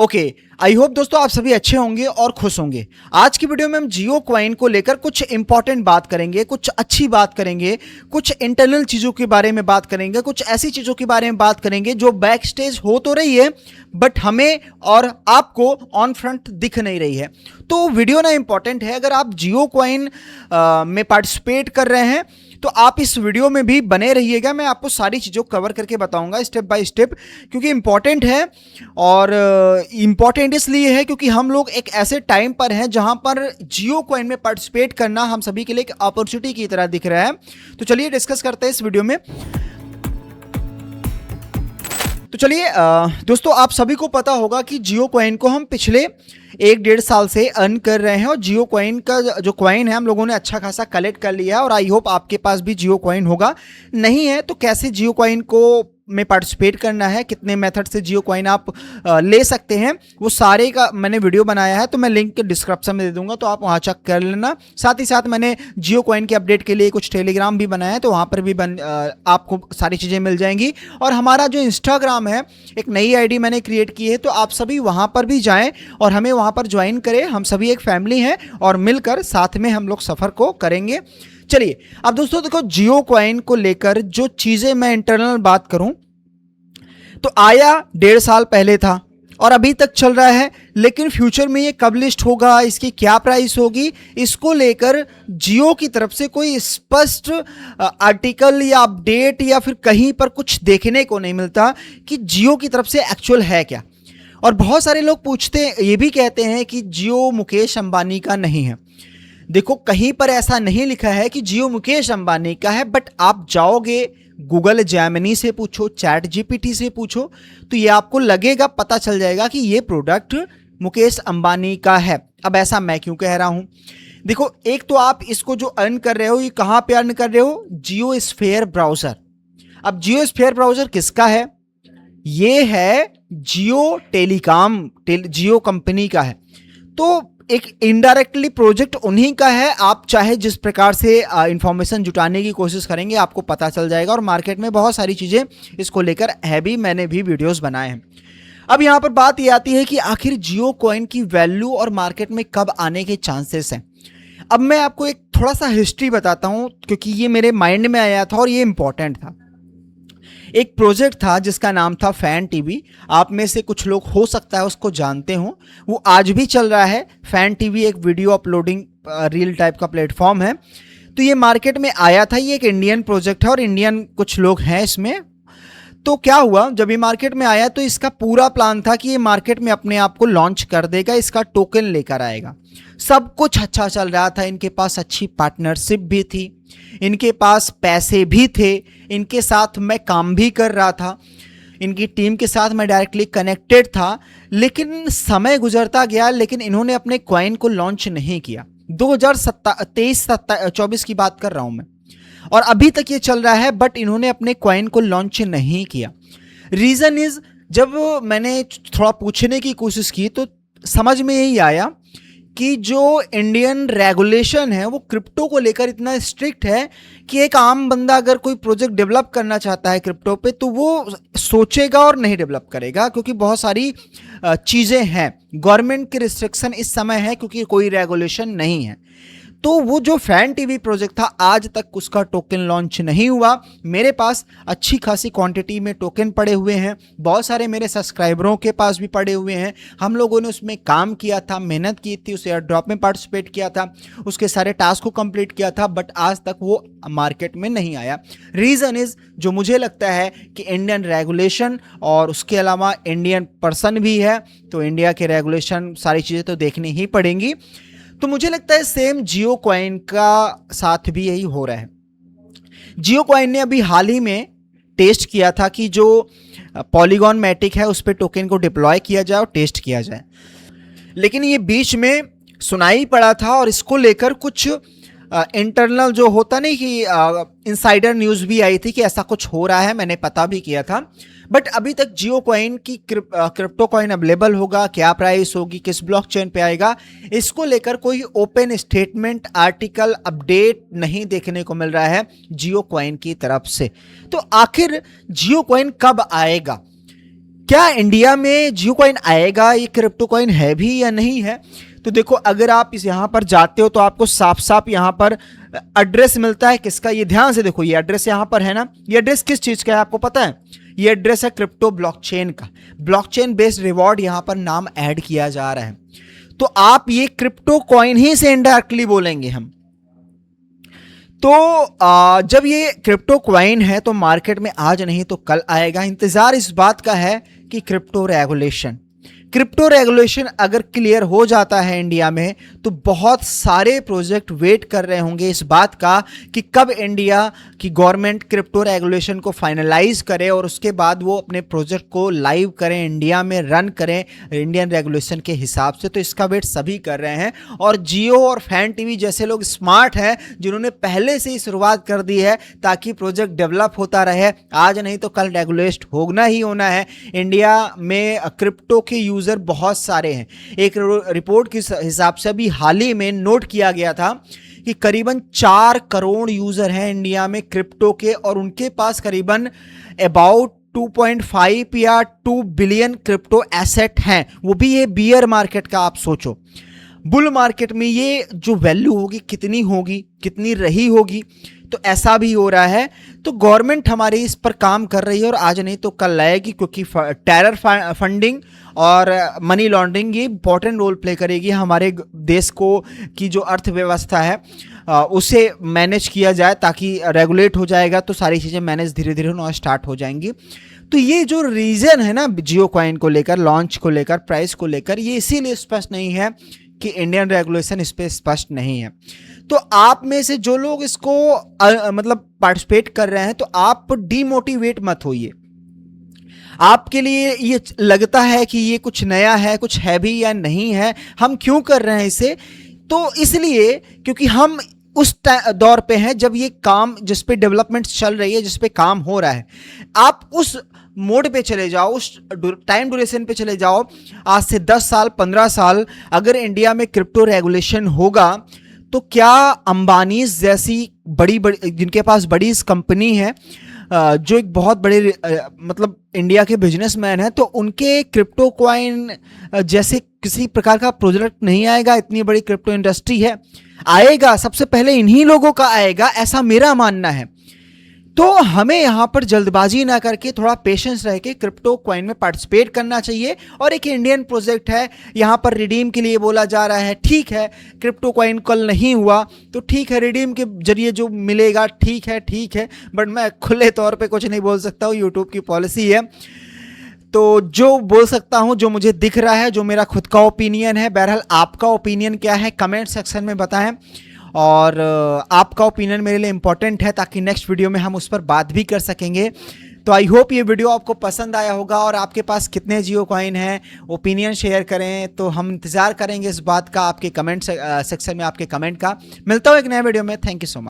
Okay, I hope दोस्तों आप सभी अच्छे होंगे और खुश होंगे। आज की वीडियो में हम जियो कॉइन को लेकर कुछ इंपॉर्टेंट बात करेंगे, कुछ अच्छी बात करेंगे, कुछ इंटरनल चीज़ों के बारे में बात करेंगे, कुछ ऐसी चीज़ों के बारे में बात करेंगे जो बैक स्टेज हो तो रही है बट हमें और आपको ऑन फ्रंट दिख नहीं रही है। तो वीडियो ना इंपॉर्टेंट है। अगर आप जियो कॉइन में पार्टिसिपेट कर रहे हैं तो आप इस वीडियो में भी बने रहिएगा। मैं आपको सारी चीज़ों को कवर करके बताऊंगा स्टेप बाय स्टेप, क्योंकि इंपॉर्टेंट है। और इंपॉर्टेंट इसलिए है क्योंकि हम लोग एक ऐसे टाइम पर हैं जहां पर जियो कॉइन में पार्टिसिपेट करना हम सभी के लिए एक अपॉर्चुनिटी की तरह दिख रहा है। तो चलिए डिस्कस करते हैं इस वीडियो में। तो चलिए दोस्तों, आप सभी को पता होगा कि जियो कॉइन को हम पिछले 1-1.5 साल से अर्न कर रहे हैं और जियो कॉइन का जो कॉइन है हम लोगों ने अच्छा खासा कलेक्ट कर लिया है। और आई होप आपके पास भी जियो कॉइन होगा। नहीं है तो कैसे जियो कॉइन को में पार्टिसिपेट करना है, कितने मेथड से जियो कॉइन आप ले सकते हैं, वो सारे का मैंने वीडियो बनाया है। तो मैं लिंक डिस्क्रिप्शन में दे दूंगा, तो आप वहाँ चेक कर लेना। साथ ही साथ मैंने जियो कॉइन के अपडेट के लिए कुछ टेलीग्राम भी बनाया है, तो वहाँ पर भी आपको सारी चीज़ें मिल जाएंगी। और हमारा जो इंस्टाग्राम है, एक नई आईडी मैंने क्रिएट की है, तो आप सभी वहाँ पर भी जाएँ और हमें वहाँ पर ज्वाइन करें। हम सभी एक फैमिली हैं और मिलकर साथ में हम लोग सफ़र को करेंगे। चलिए अब दोस्तों देखो, जियो कॉइन को लेकर जो चीज़ें मैं इंटरनल बात करूं तो आया 1.5 साल पहले था और अभी तक चल रहा है। लेकिन फ्यूचर में ये कब लिस्ट होगा, इसकी क्या प्राइस होगी, इसको लेकर जियो की तरफ से कोई स्पष्ट आर्टिकल या अपडेट या फिर कहीं पर कुछ देखने को नहीं मिलता कि जियो की तरफ से एक्चुअल है क्या। और बहुत सारे लोग पूछते ये भी कहते हैं कि जियो मुकेश अंबानी का नहीं है। देखो, कहीं पर ऐसा नहीं लिखा है कि जियो मुकेश अंबानी का है, बट आप जाओगे गूगल जेमिनी से पूछो, चैट जीपीटी से पूछो, तो ये आपको लगेगा, पता चल जाएगा कि ये प्रोडक्ट मुकेश अंबानी का है। अब ऐसा मैं क्यों कह रहा हूं? देखो, एक तो आप इसको जो अर्न कर रहे हो, ये कहां पे अर्न कर रहे हो? जियो स्फीयर ब्राउजर। अब जियो स्फीयर ब्राउजर किसका है? ये है जियो टेलीकॉम, जियो कंपनी का है। तो एक इनडायरेक्टली प्रोजेक्ट उन्हीं का है। आप चाहे जिस प्रकार से इंफॉर्मेशन जुटाने की कोशिश करेंगे आपको पता चल जाएगा। और मार्केट में बहुत सारी चीज़ें इसको लेकर है भी, मैंने भी वीडियोस बनाए हैं। अब यहाँ पर बात ये आती है कि आखिर जियो कॉइन की वैल्यू और मार्केट में कब आने के चांसेस हैं। अब मैं आपको एक थोड़ा सा हिस्ट्री बताता हूँ, क्योंकि ये मेरे माइंड में आया था और ये इंपॉर्टेंट था। एक प्रोजेक्ट था जिसका नाम था फैन टीवी। आप में से कुछ लोग हो सकता है उसको जानते हो, वो आज भी चल रहा है। फैन टीवी एक वीडियो अपलोडिंग रील टाइप का प्लेटफॉर्म है। तो ये मार्केट में आया था। ये एक इंडियन प्रोजेक्ट है और इंडियन कुछ लोग हैं इसमें। तो क्या हुआ, जब ये मार्केट में आया तो इसका पूरा प्लान था कि ये मार्केट में अपने आप को लॉन्च कर देगा, इसका टोकन लेकर आएगा। सब कुछ अच्छा चल रहा था, इनके पास अच्छी पार्टनरशिप भी थी, इनके पास पैसे भी थे, इनके साथ मैं काम भी कर रहा था, इनकी टीम के साथ मैं डायरेक्टली कनेक्टेड था। लेकिन समय गुजरता गया, लेकिन इन्होंने अपने कॉइन को लॉन्च नहीं किया। 2023-24 की बात कर रहा हूं मैं, और अभी तक ये चल रहा है, बट इन्होंने अपने कॉइन को लॉन्च नहीं किया। रीज़न इज, जब मैंने थोड़ा पूछने की कोशिश की तो समझ में यही आया कि जो इंडियन रेगुलेशन है वो क्रिप्टो को लेकर इतना स्ट्रिक्ट है कि एक आम बंदा अगर कोई प्रोजेक्ट डेवलप करना चाहता है क्रिप्टो पे तो वो सोचेगा और नहीं डेवलप करेगा, क्योंकि बहुत सारी चीज़ें हैं। गवर्नमेंट के रिस्ट्रिक्शन इस समय है क्योंकि कोई रेगुलेशन नहीं है। तो वो जो फैन टीवी प्रोजेक्ट था, आज तक उसका टोकन लॉन्च नहीं हुआ। मेरे पास अच्छी खासी क्वांटिटी में टोकन पड़े हुए हैं, बहुत सारे मेरे सब्सक्राइबरों के पास भी पड़े हुए हैं। हम लोगों ने उसमें काम किया था, मेहनत की थी, उस एयर ड्रॉप में पार्टिसिपेट किया था, उसके सारे टास्क को कंप्लीट किया था, बट आज तक वो मार्केट में नहीं आया। रीज़न इज़, जो मुझे लगता है कि इंडियन रेगुलेशन और उसके अलावा इंडियन पर्सन भी है, तो इंडिया के रेगुलेशन सारी चीज़ें तो देखनी ही पड़ेंगी। तो मुझे लगता है सेम जियो कॉइन का साथ भी यही हो रहा है। जियो कॉइन ने अभी हाल ही में टेस्ट किया था कि जो पॉलीगॉन मैटिक है उस पर टोकन को डिप्लॉय किया जाए और टेस्ट किया जाए, लेकिन ये बीच में सुनाई पड़ा था और इसको लेकर कुछ इंटरनल जो होता नहीं कि इनसाइडर न्यूज़ भी आई थी कि ऐसा कुछ हो रहा है, मैंने पता भी किया था। बट अभी तक जियो कॉइन की क्रिप्टो कॉइन अवेलेबल होगा, क्या प्राइस होगी, किस ब्लॉकचेन पे आएगा, इसको लेकर कोई ओपन स्टेटमेंट, आर्टिकल, अपडेट नहीं देखने को मिल रहा है जियो कॉइन की तरफ से। तो आखिर जियो कॉइन कब आएगा? क्या इंडिया में जियो कॉइन आएगा, ये क्रिप्टो कॉइन है भी या नहीं है? तो देखो, अगर आप इस यहाँ पर जाते हो तो आपको साफ साफ यहाँ पर एड्रेस मिलता है किसका, ये ध्यान से देखो, ये एड्रेस यहाँ पर है ना, ये एड्रेस किस चीज का है आपको पता है? ये एड्रेस है क्रिप्टो ब्लॉकचेन का। ब्लॉकचेन बेस्ड रिवॉर्ड यहाँ पर नाम ऐड किया जा रहा है। तो आप ये क्रिप्टो कॉइन ही से इनडायरेक्टली बोलेंगे हम। तो जब ये क्रिप्टो कॉइन है तो मार्केट में आज नहीं तो कल आएगा। इंतजार इस बात का है कि क्रिप्टो रेगुलेशन अगर क्लियर हो जाता है इंडिया में तो बहुत सारे प्रोजेक्ट वेट कर रहे होंगे इस बात का कि कब इंडिया की गवर्नमेंट क्रिप्टो रेगुलेशन को फाइनलाइज करे और उसके बाद वो अपने प्रोजेक्ट को लाइव करें, इंडिया में रन करें इंडियन रेगुलेशन के हिसाब से। तो इसका वेट सभी कर रहे हैं और जियो और फैन टीवी जैसे लोग स्मार्ट हैं जिन्होंने पहले से ही शुरुआत कर दी है ताकि प्रोजेक्ट डेवलप होता रहे। आज नहीं तो कल रेगुलेट होना ही होना है। इंडिया में क्रिप्टो के यूजर बहुत सारे हैं। एक रिपोर्ट के हिसाब से अभी हाल ही में नोट किया गया था कि करीबन 4 करोड़ यूजर हैं इंडिया में क्रिप्टो के और उनके पास करीबन अबाउट 2.5 या 2 बिलियन क्रिप्टो एसेट हैं। वो भी ये बियर मार्केट का। आप सोचो बुल मार्केट में ये जो वैल्यू होगी कितनी होगी, कितनी रही होगी। तो ऐसा भी हो रहा है। तो गवर्नमेंट हमारी इस पर काम कर रही है और आज नहीं तो कल लाएगी, क्योंकि टेरर फंडिंग और मनी लॉन्ड्रिंग ये इंपॉर्टेंट रोल प्ले करेगी हमारे देश को की जो अर्थव्यवस्था है उसे मैनेज किया जाए, ताकि रेगुलेट हो जाएगा तो सारी चीज़ें मैनेज धीरे धीरे होना स्टार्ट हो जाएंगी। तो ये जो रीज़न है ना जियो कॉइन को लेकर, लॉन्च को लेकर, प्राइस को लेकर, ये इसीलिए स्पष्ट नहीं है कि इंडियन रेगुलेशन इस पर स्पष्ट नहीं है। तो आप में से जो लोग इसको मतलब पार्टिसिपेट कर रहे हैं तो आप डीमोटिवेट मत होइए। आपके लिए ये लगता है कि ये कुछ नया है, कुछ है भी या नहीं है, हम क्यों कर रहे हैं इसे? तो इसलिए क्योंकि हम उस दौर पे हैं जब ये काम, जिस पे डेवलपमेंट चल रही है, जिस पे काम हो रहा है, आप उस मोड पे चले जाओ, उस टाइम ड्यूरेशन पे चले जाओ। आज से 10 साल 15 साल अगर इंडिया में क्रिप्टो रेगुलेशन होगा तो क्या अंबानी जैसी बड़ी जिनके पास बड़ी कंपनी है, जो एक बहुत बड़े मतलब इंडिया के बिजनेसमैन हैं, तो उनके क्रिप्टो कॉइन जैसे किसी प्रकार का प्रोजेक्ट नहीं आएगा? इतनी बड़ी क्रिप्टो इंडस्ट्री है, आएगा सबसे पहले इन्हीं लोगों का आएगा, ऐसा मेरा मानना है। तो हमें यहाँ पर जल्दबाजी ना करके थोड़ा पेशेंस रह के क्रिप्टो कॉइन में पार्टिसिपेट करना चाहिए। और एक इंडियन प्रोजेक्ट है, यहाँ पर रिडीम के लिए बोला जा रहा है, ठीक है। क्रिप्टो कॉइन कल नहीं हुआ तो ठीक है, रिडीम के जरिए जो मिलेगा ठीक है, बट मैं खुले तौर पे कुछ नहीं बोल सकता हूँ, यूट्यूब की पॉलिसी है। तो जो बोल सकता हूँ, जो मुझे दिख रहा है, जो मेरा खुद का ओपिनियन है। बहरहाल आपका ओपिनियन क्या है कमेंट सेक्शन में बताएं, और आपका ओपिनियन मेरे लिए इंपॉर्टेंट है ताकि नेक्स्ट वीडियो में हम उस पर बात भी कर सकेंगे। तो आई होप ये वीडियो आपको पसंद आया होगा। और आपके पास कितने जियो कॉइन हैं, ओपिनियन शेयर करें। तो हम इंतज़ार करेंगे इस बात का, आपके कमेंट सेक्शन में आपके कमेंट का। मिलता हूँ एक नए वीडियो में। Thank you so much.